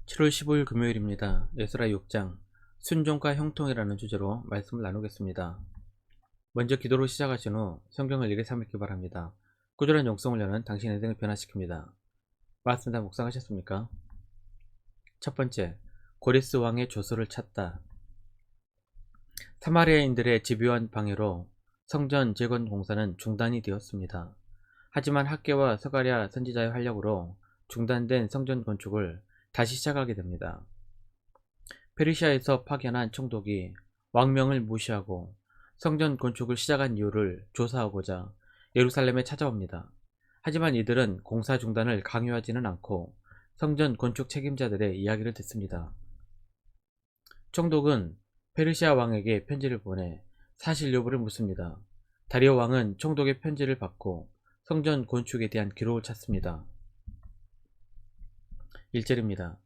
7월 15일 금요일입니다. 에스라 6장 순종과 형통이라는 주제로 말씀을 나누겠습니다. 먼저 기도로 시작하신 후 성경을 읽기 삼읽기 바랍니다. 꾸준한 영성을 여는 당신의 인생을 변화시킵니다. 말씀 다 묵상하셨습니까? 첫 번째, 고레스 왕의 조서를 찾다. 사마리아인들의 집요한 방해로 성전 재건 공사는 중단이 되었습니다. 하지만 학개와 서가랴 선지자의 활력으로 중단된 성전 건축을 다시 시작하게 됩니다. 페르시아에서 파견한 총독이 왕명을 무시하고 성전 건축을 시작한 이유를 조사하고자 예루살렘에 찾아옵니다. 하지만 이들은 공사 중단을 강요하지는 않고 성전 건축 책임자들의 이야기를 듣습니다. 총독은 페르시아 왕에게 편지를 보내 사실 여부를 묻습니다. 다리오 왕은 총독의 편지를 받고 성전 건축에 대한 기록을 찾습니다. 1절입니다.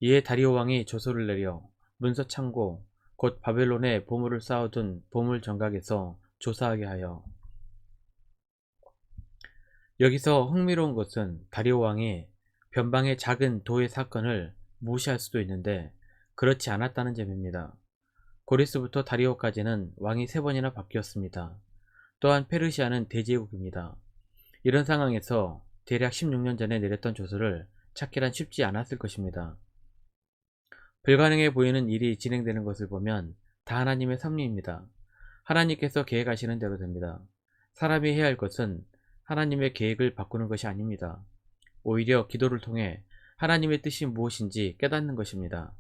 이에 다리오 왕이 조서를 내려 문서 창고 곧 바벨론에 보물을 쌓아둔 보물 정각에서 조사하게 하여. 여기서 흥미로운 것은 다리오 왕이 변방의 작은 도의 사건을 무시할 수도 있는데 그렇지 않았다는 점입니다. 고리스부터 다리오까지는 왕이 3번이나 바뀌었습니다. 또한 페르시아는 대제국입니다. 이런 상황에서 대략 16년 전에 내렸던 조서를 찾기란 쉽지 않았을 것입니다. 불가능해 보이는 일이 진행되는 것을 보면 다 하나님의 섭리입니다. 하나님께서 계획하시는 대로 됩니다. 사람이 해야 할 것은 하나님의 계획을 바꾸는 것이 아닙니다. 오히려 기도를 통해 하나님의 뜻이 무엇인지 깨닫는 것입니다.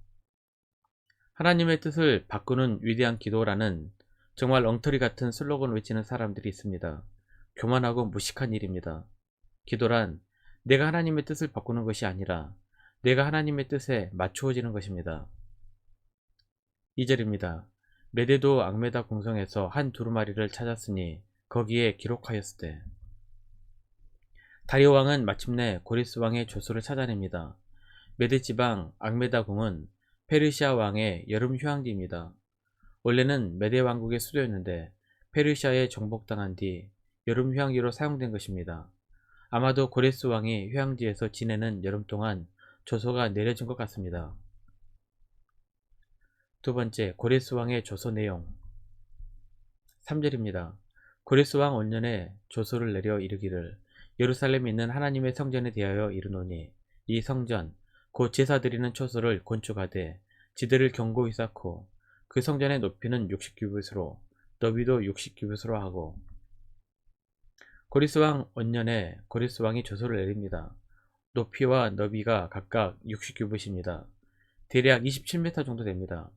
하나님의 뜻을 바꾸는 위대한 기도라는 정말 엉터리 같은 슬로건을 외치는 사람들이 있습니다. 교만하고 무식한 일입니다. 기도란 내가 하나님의 뜻을 바꾸는 것이 아니라 내가 하나님의 뜻에 맞추어지는 것입니다. 2절입니다. 메대도 악메다 궁성에서 한 두루마리를 찾았으니 거기에 기록하였으되. 다리오 왕은 마침내 고리스 왕의 조서를 찾아냅니다. 메대 지방 악메다 궁은 페르시아 왕의 여름 휴양지입니다. 원래는 메대 왕국의 수도였는데 페르시아에 정복당한 뒤 여름 휴양지로 사용된 것입니다. 아마도 고레스 왕이 휴양지에서 지내는 여름 동안 조서가 내려진 것 같습니다. 두 번째, 고레스 왕의 조서 내용. 3절입니다. 고레스 왕 원년에 조서를 내려 이르기를 예루살렘에 있는 하나님의 성전에 대하여 이르노니 이 성전 곧 제사 드리는 처소를 건축하되 지대를 견고히 쌓고 그 성전의 높이는 60규빗으로 너비도 60규빗으로 하고. 고리스 왕 원년에 고리스 왕이 조서를 내립니다. 높이와 너비가 각각 60규빗입니다. 대략 27m 정도 됩니다.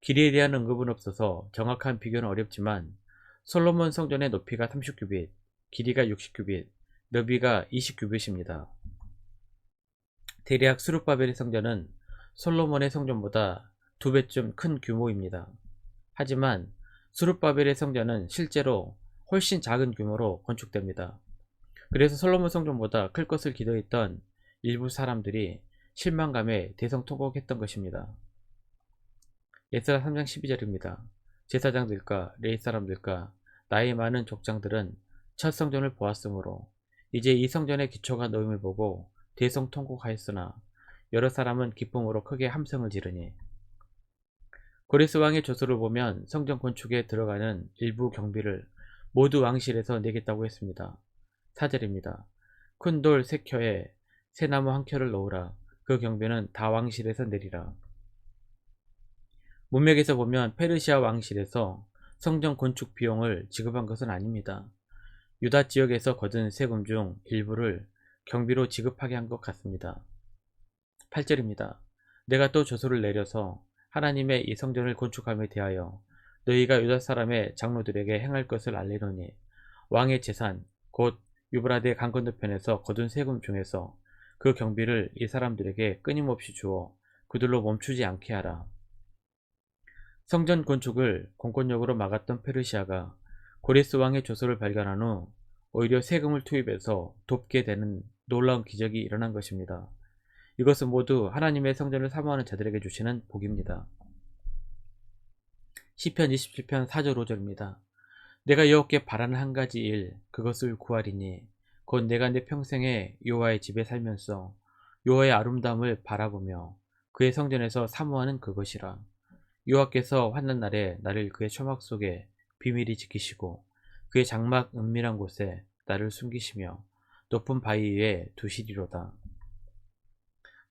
길이에 대한 언급은 없어서 정확한 비교는 어렵지만 솔로몬 성전의 높이가 30규빗, 길이가 60규빗, 너비가 20규빗입니다. 대략 스룹바벨의 성전은 솔로몬의 성전보다 2배쯤 큰 규모입니다. 하지만 스룹바벨의 성전은 실제로 훨씬 작은 규모로 건축됩니다. 그래서 솔로몬 성전보다 클 것을 기대했던 일부 사람들이 실망감에 대성통곡했던 것입니다. 에스라 3장 12절입니다. 제사장들과 레위 사람들과 나이 많은 족장들은 첫 성전을 보았으므로 이제 이 성전의 기초가 놓임을 보고 대성통곡하였으나 여러 사람은 기쁨으로 크게 함성을 지르니. 고레스 왕의 조서를 보면 성전 건축에 들어가는 일부 경비를 모두 왕실에서 내겠다고 했습니다. 4절입니다. 큰 돌 3켜에 새나무 1켜를 놓으라. 그 경비는 다 왕실에서 내리라. 문맥에서 보면 페르시아 왕실에서 성전 건축 비용을 지급한 것은 아닙니다. 유다 지역에서 거둔 세금 중 일부를 경비로 지급하게 한 것 같습니다. 8절입니다. 내가 또 조서를 내려서 하나님의 이 성전을 건축함에 대하여 너희가 유다 사람의 장로들에게 행할 것을 알리노니 왕의 재산 곧 유브라데 강 건너편에서 거둔 세금 중에서 그 경비를 이 사람들에게 끊임없이 주어 그들로 멈추지 않게 하라. 성전 건축을 공권력으로 막았던 페르시아가 고레스 왕의 조서를 발견한 후 오히려 세금을 투입해서 돕게 되는 놀라운 기적이 일어난 것입니다. 이것은 모두 하나님의 성전을 사모하는 자들에게 주시는 복입니다. 시편 27편 4절 5절입니다. 내가 여호와께 바라는 한 가지 일 그것을 구하리니 곧 내가 내 평생에 여호와의 집에 살면서 여호와의 아름다움을 바라보며 그의 성전에서 사모하는 그것이라. 여호와께서 환난 날에 나를 그의 초막 속에 비밀히 지키시고 그의 장막 은밀한 곳에 나를 숨기시며 높은 바위 위에 두시리로다.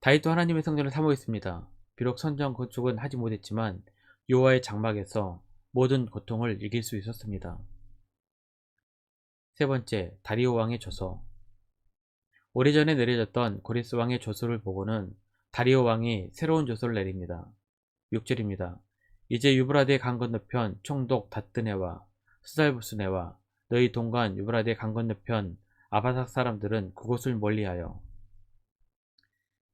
다윗도 하나님의 성전을 사모했습니다. 비록 성전 건축은 하지 못했지만 여호와의 장막에서 모든 고통을 이길 수 있었습니다. 세 번째, 다리오 왕의 조서. 오래전에 내려졌던 고레스 왕의 조서를 보고는 다리오 왕이 새로운 조서를 내립니다. 6절입니다. 이제 유브라데 강 건너편 총독 다뜨네와 스살부스네와 너희 동관 유브라데 강 건너편 아바삭 사람들은 그곳을 멀리하여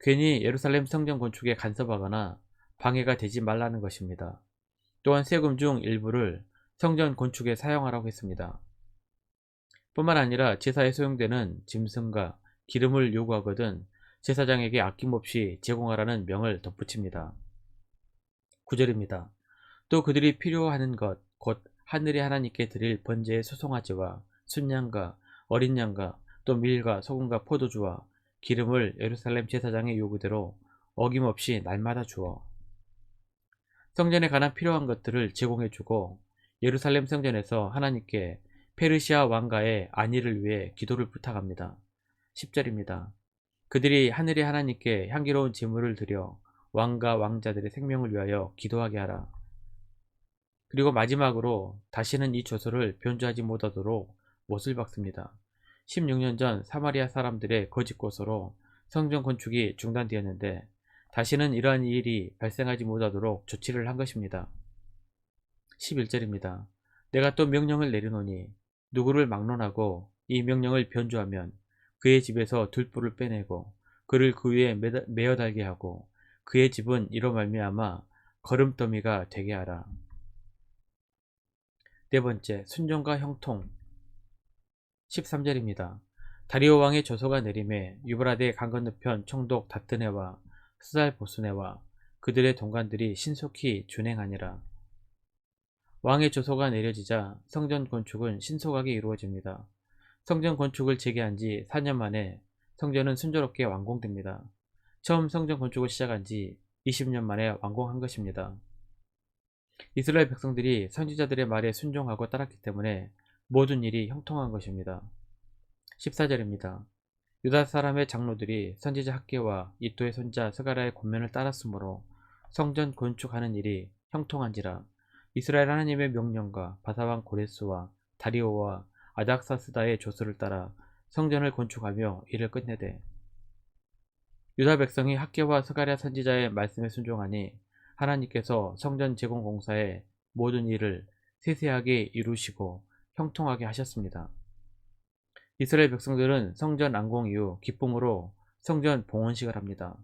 괜히 예루살렘 성전 건축에 간섭하거나 방해가 되지 말라는 것입니다. 또한 세금 중 일부를 성전 건축에 사용하라고 했습니다. 뿐만 아니라 제사에 소용되는 짐승과 기름을 요구하거든 제사장에게 아낌없이 제공하라는 명을 덧붙입니다. 9절입니다. 또 그들이 필요하는 것, 곧 하늘의 하나님께 드릴 번제의 소송아지와 순양과 어린 양과 또 밀과 소금과 포도주와 기름을 예루살렘 제사장의 요구대로 어김없이 날마다 주어 성전에 관한 필요한 것들을 제공해주고 예루살렘 성전에서 하나님께 페르시아 왕가의 안위를 위해 기도를 부탁합니다. 10절입니다. 그들이 하늘의 하나님께 향기로운 제물을 드려 왕과 왕자들의 생명을 위하여 기도하게 하라. 그리고 마지막으로 다시는 이 조서를 변조하지 못하도록 못을 박습니다. 16년 전 사마리아 사람들의 거짓 고소로 성전 건축이 중단되었는데 다시는 이러한 일이 발생하지 못하도록 조치를 한 것입니다. 11절입니다. 내가 또 명령을 내리노니 누구를 막론하고 이 명령을 변조하면 그의 집에서 들불을 빼내고 그를 그 위에 매어 달게 하고 그의 집은 이로 말미암아 거름더미가 되게 하라. 네 번째, 순종과 형통. 13절입니다. 다리오 왕의 조서가 내림에 유브라데 강 건너편 총독 다뜨네와 스살보스네와 그들의 동관들이 신속히 준행하니라. 왕의 조서가 내려지자 성전 건축은 신속하게 이루어집니다. 성전 건축을 재개한 지 4년 만에 성전은 순조롭게 완공됩니다. 처음 성전 건축을 시작한 지 20년 만에 완공한 것입니다. 이스라엘 백성들이 선지자들의 말에 순종하고 따랐기 때문에 모든 일이 형통한 것입니다. 14절입니다. 유다 사람의 장로들이 선지자 학개와 이또의 손자 스가랴의 권면을 따랐으므로 성전 건축하는 일이 형통한지라. 이스라엘 하나님의 명령과 바사왕 고레스와 다리오와 아닥사스다의 조서를 따라 성전을 건축하며 일을 끝내되 유다 백성이 학개와 스가랴 선지자의 말씀에 순종하니 하나님께서 성전 제공 공사의 모든 일을 세세하게 이루시고 형통하게 하셨습니다. 이스라엘 백성들은 성전 완공 이후 기쁨으로 성전 봉헌식을 합니다.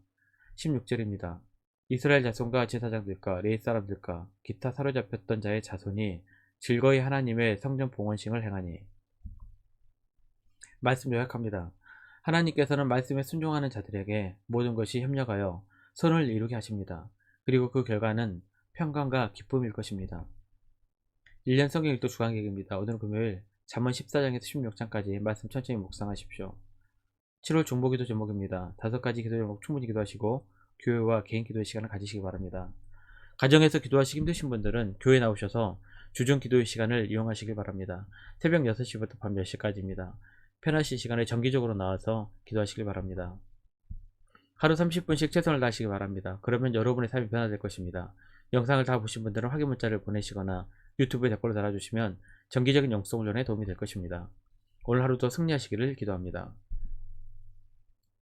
16절입니다. 이스라엘 자손과 제사장들과 레위 사람들과 기타 사로잡혔던 자의 자손이 즐거이 하나님의 성전 봉헌식을 행하니. 말씀 요약합니다. 하나님께서는 말씀에 순종하는 자들에게 모든 것이 협력하여 선을 이루게 하십니다. 그리고 그 결과는 평강과 기쁨일 것입니다. 1년 성경 읽도 주간계획입니다. 오늘은 금요일 잠언 14장에서 16장까지 말씀 천천히 묵상하십시오. 7월 중보기도 제목입니다. 5가지 기도 제목 충분히 기도하시고 교회와 개인 기도의 시간을 가지시기 바랍니다. 가정에서 기도하시기 힘드신 분들은 교회 나오셔서 주중 기도의 시간을 이용하시기 바랍니다. 새벽 6시부터 밤 10시까지입니다. 편하신 시간에 정기적으로 나와서 기도하시기 바랍니다. 하루 30분씩 최선을 다하시기 바랍니다. 그러면 여러분의 삶이 변화될 것입니다. 영상을 다 보신 분들은 확인 문자를 보내시거나 유튜브에 댓글로 달아주시면 정기적인 영성 훈련에 도움이 될 것입니다. 오늘 하루도 승리하시기를 기도합니다.